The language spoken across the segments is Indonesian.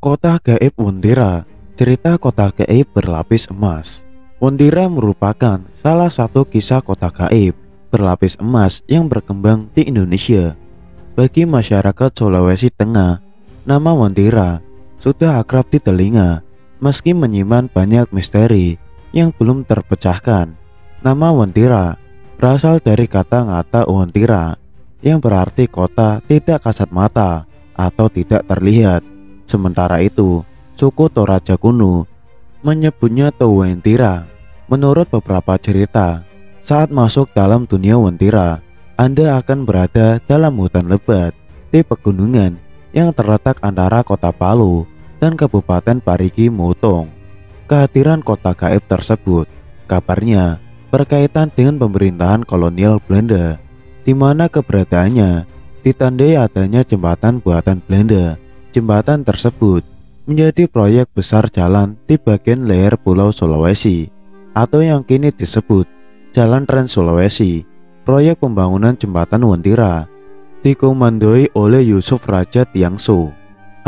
Kota Gaib Wondira. Cerita kota gaib berlapis emas. Wondira merupakan salah satu kisah kota gaib berlapis emas yang berkembang di Indonesia. Bagi masyarakat Sulawesi Tengah, nama Wondira sudah akrab di telinga, meski menyimpan banyak misteri yang belum terpecahkan. Nama Wondira berasal dari kata ngata Wondira yang berarti kota tidak kasat mata atau tidak terlihat. Sementara itu, suku Toraja kuno menyebutnya Towentira. Menurut beberapa cerita, saat masuk dalam dunia Wondira, Anda akan berada dalam hutan lebat di pegunungan yang terletak antara kota Palu dan Kabupaten Parigi Motong. Kehadiran kota gaib tersebut kabarnya berkaitan dengan pemerintahan kolonial Belanda, di mana keberadaannya ditandai adanya jembatan buatan Belanda. Jembatan tersebut menjadi proyek besar jalan di bagian leher Pulau Sulawesi atau yang kini disebut Jalan Trans Sulawesi. Proyek pembangunan jembatan Wondira dikomandoi oleh Yusuf Raja Tiangso.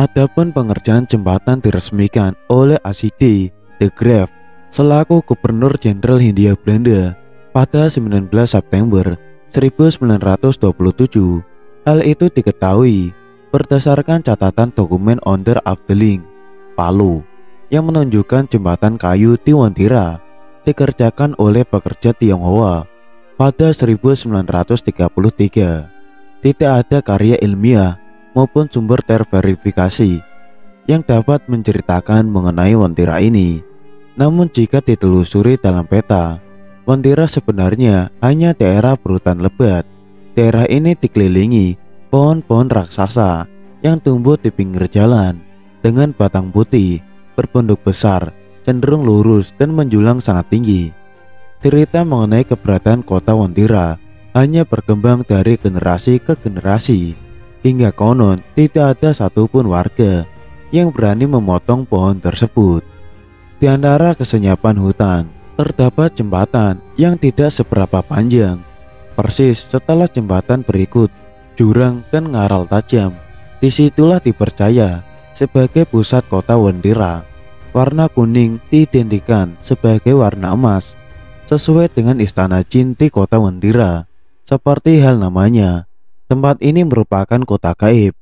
Adapun pengerjaan jembatan diresmikan oleh Asidi de Graaf selaku Gubernur Jenderal Hindia Belanda pada 19 September 1927. Hal itu diketahui berdasarkan catatan dokumen Onder Afdeling Palu yang menunjukkan jembatan kayu di Wondira dikerjakan oleh pekerja Tionghoa pada 1933. Tidak ada karya ilmiah maupun sumber terverifikasi yang dapat menceritakan mengenai Wondira ini. Namun jika ditelusuri dalam peta, Wondira sebenarnya hanya daerah berhutan lebat. Daerah ini dikelilingi pohon-pohon raksasa yang tumbuh di pinggir jalan dengan batang putih, berbentuk besar, cenderung lurus dan menjulang sangat tinggi. Cerita mengenai keberadaan kota Wondira hanya berkembang dari generasi ke generasi, hingga konon tidak ada satupun warga yang berani memotong pohon tersebut. Di antara kesenyapan hutan, terdapat jembatan yang tidak seberapa panjang. Persis setelah jembatan berikut jurang dan ngaral tajam. Disitulah dipercaya sebagai pusat kota Wondira. Warna kuning diidentikan sebagai warna emas, sesuai dengan istana jin di kota Wondira. Seperti hal namanya, tempat ini merupakan kota gaib,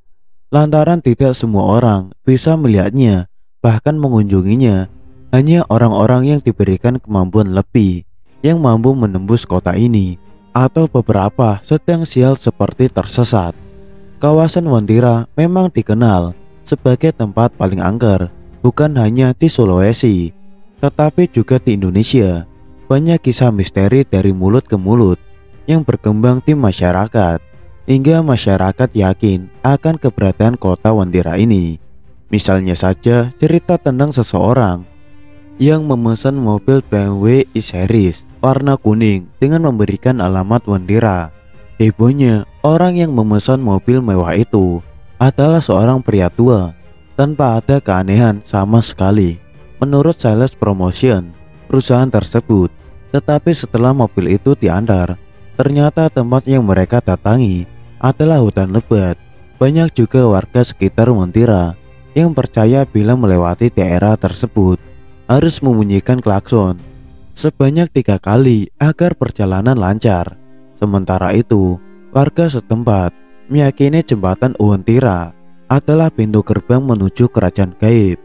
lantaran tidak semua orang bisa melihatnya, bahkan mengunjunginya. Hanya orang-orang yang diberikan kemampuan lebih yang mampu menembus kota ini, atau beberapa sedang sial seperti tersesat. Kawasan Wondira memang dikenal sebagai tempat paling angker, bukan hanya di Sulawesi, tetapi juga di Indonesia. Banyak kisah misteri dari mulut ke mulut yang berkembang di masyarakat, hingga masyarakat yakin akan keberadaan kota Wondira ini. Misalnya saja cerita tentang seseorang yang memesan mobil BMW e-Series warna kuning dengan memberikan alamat Wondira. Hebohnya, orang yang memesan mobil mewah itu adalah seorang pria tua tanpa ada keanehan sama sekali menurut sales promotion perusahaan tersebut. Tetapi setelah mobil itu diantar, ternyata tempat yang mereka datangi adalah hutan lebat. Banyak juga warga sekitar Wondira yang percaya bila melewati daerah tersebut harus membunyikan klakson sebanyak 3 kali agar perjalanan lancar. Sementara itu, warga setempat meyakini jembatan Wondira adalah pintu gerbang menuju kerajaan gaib.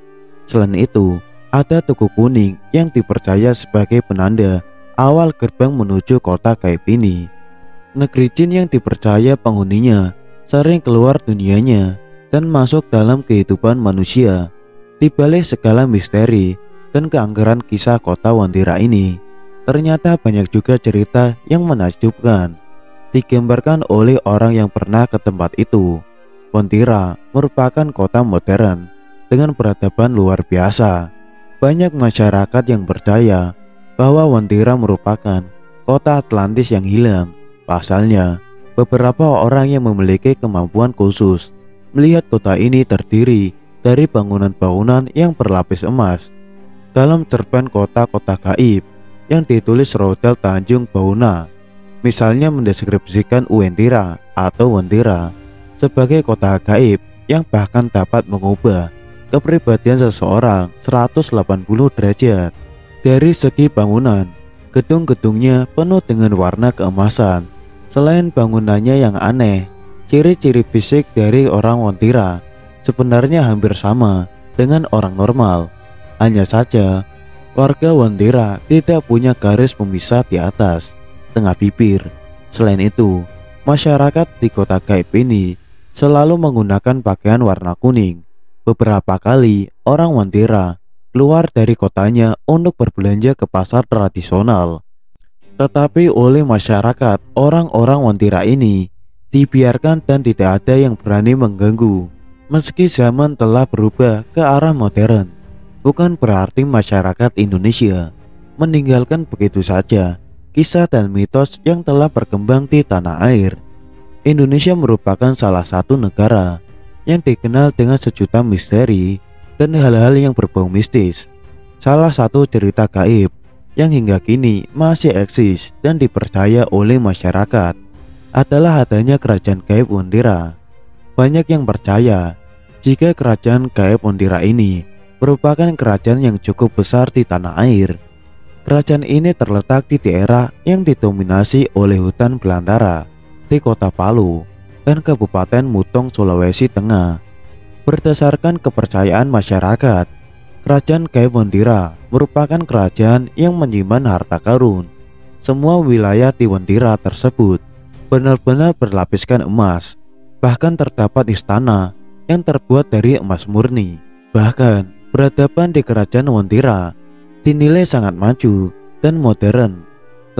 Selain itu, ada tugu kuning yang dipercaya sebagai penanda awal gerbang menuju kota gaib ini. Negeri jin yang dipercaya penghuninya sering keluar dunianya dan masuk dalam kehidupan manusia. Di balik segala misteri dan keangkeran kisah kota Wondira ini, ternyata banyak juga cerita yang menakjubkan digambarkan oleh orang yang pernah ke tempat itu. Wondira merupakan kota modern dengan peradaban luar biasa. Banyak masyarakat yang percaya bahwa Wondira merupakan kota Atlantis yang hilang. Pasalnya, beberapa orang yang memiliki kemampuan khusus melihat kota ini terdiri dari bangunan-bangunan yang berlapis emas. Dalam cerpen kota-kota gaib yang ditulis Rodal Tanjung Bauna, misalnya mendeskripsikan Wondira atau Wondira sebagai kota gaib yang bahkan dapat mengubah kepribadian seseorang 180 derajat. Dari segi bangunan, gedung-gedungnya penuh dengan warna keemasan. Selain bangunannya yang aneh, ciri-ciri fisik dari orang Wontira sebenarnya hampir sama dengan orang normal. Hanya saja, warga Wontira tidak punya garis pemisah di atas, tengah bibir. Selain itu, masyarakat di kota gaib ini selalu menggunakan pakaian warna kuning. Beberapa kali orang Wontira keluar dari kotanya untuk berbelanja ke pasar tradisional. Tetapi oleh masyarakat, orang-orang Wontira ini dibiarkan dan tidak ada yang berani mengganggu. Meski zaman telah berubah ke arah modern, bukan berarti masyarakat Indonesia meninggalkan begitu saja kisah dan mitos yang telah berkembang di tanah air. Indonesia merupakan salah satu negara yang dikenal dengan sejuta misteri dan hal-hal yang berbau mistis. Salah satu cerita gaib yang hingga kini masih eksis dan dipercaya oleh masyarakat adalah adanya kerajaan gaib Wontira. Banyak yang percaya jika kerajaan gaib Wontira ini merupakan kerajaan yang cukup besar di tanah air. Kerajaan ini terletak di daerah yang didominasi oleh hutan belantara di kota Palu dan Kabupaten Mutong, Sulawesi Tengah. Berdasarkan kepercayaan masyarakat, kerajaan gaib Wontira merupakan kerajaan yang menyimpan harta karun. Semua wilayah di Wontira tersebut benar-benar berlapiskan emas. Bahkan terdapat istana yang terbuat dari emas murni. Bahkan peradaban di kerajaan Wontira dinilai sangat maju dan modern,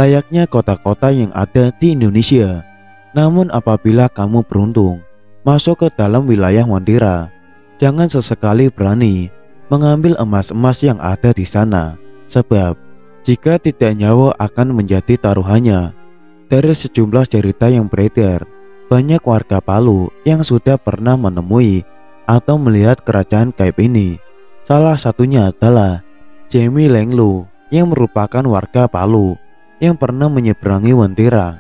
layaknya kota-kota yang ada di Indonesia. Namun apabila kamu beruntung masuk ke dalam wilayah Wontira, jangan sesekali berani mengambil emas-emas yang ada di sana, sebab jika tidak, nyawa akan menjadi taruhannya. Dari sejumlah cerita yang beredar, banyak warga Palu yang sudah pernah menemui atau melihat kerajaan gaib ini. Salah satunya adalah Jamie Lenglu yang merupakan warga Palu yang pernah menyeberangi Wontira.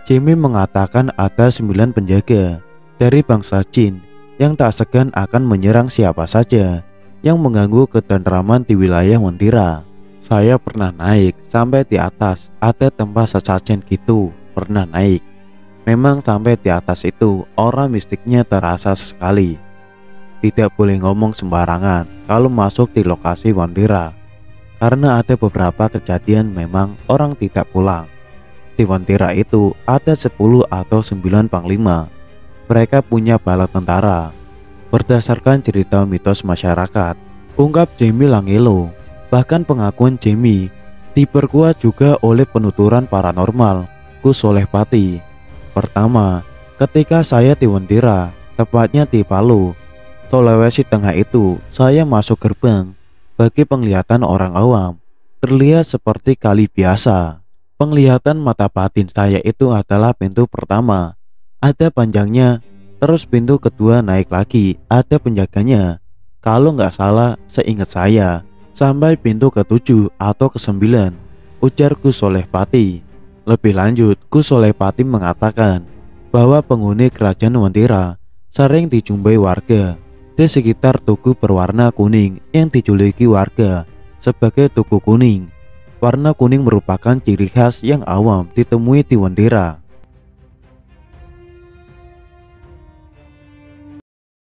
Jamie mengatakan ada 9 penjaga dari bangsa jin yang tak segan akan menyerang siapa saja yang mengganggu ketentraman di wilayah Wontira. Saya pernah naik sampai di atas, ada tempat sesajen gitu, pernah naik. Memang sampai di atas itu aura mistiknya terasa sekali. Tidak boleh ngomong sembarangan kalau masuk di lokasi Wontira, karena ada beberapa kejadian memang orang tidak pulang. Di Wontira itu ada 10 atau 9 panglima. Mereka punya bala tentara. Berdasarkan cerita mitos masyarakat, ungkap Jamie Langelo, bahkan pengakuan Jamie diperkuat juga oleh penuturan paranormal Ku Solehpati. Pertama, ketika saya di Wontira, tepatnya di Palu, Sulawesi Tengah itu, saya masuk gerbang. Bagi penglihatan orang awam, terlihat seperti kali biasa. Penglihatan mata batin saya itu adalah pintu pertama, ada panjangnya, terus pintu kedua naik lagi, ada penjaganya. Kalau nggak salah, seingat saya, sampai pintu ke-7 atau ke-9, ujar Ku Solehpati. Lebih lanjut, Ku Solehpati mengatakan bahwa penghuni kerajaan Wontira sering dijumpai warga di sekitar tugu berwarna kuning yang dijuluki warga sebagai Tugu Kuning. Warna kuning merupakan ciri khas yang awam ditemui di Wontira.